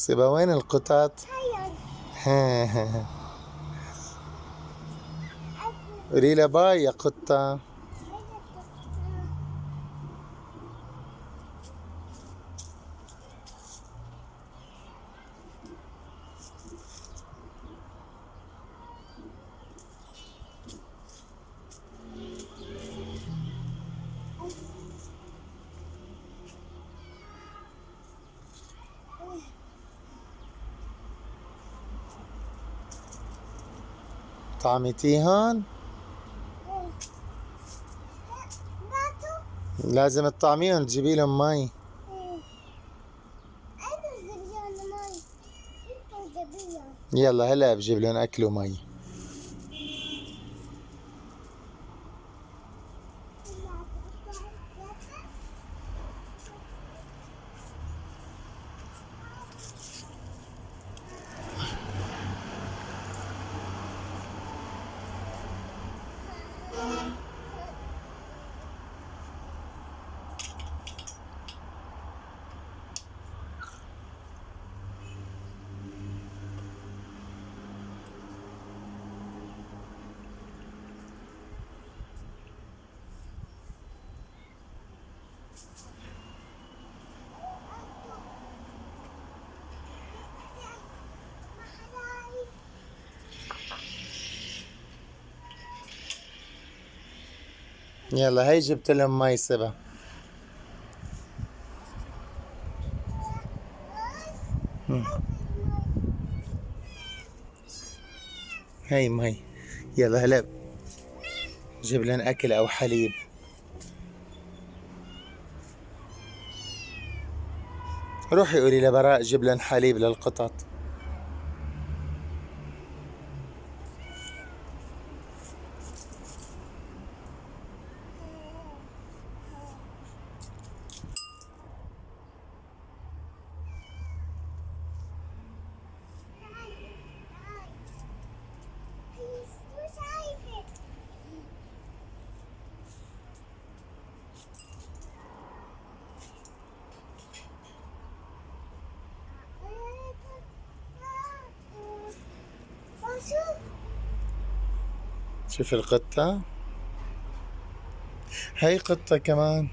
سيبا وين القطط؟ قولي لها باي يا قطة. طعمتيهن؟ لازم تطعميهم تجيبي لهم مي. يلا هلا بجيب لهم اكل ومي. يلا هي جبت لهم مي سبا. هي مي. يلا هلا جيب لهم اكل او حليب. روحي قولي لبراء جيب لهم حليب للقطط. شوف القطة. هي قطة كمان.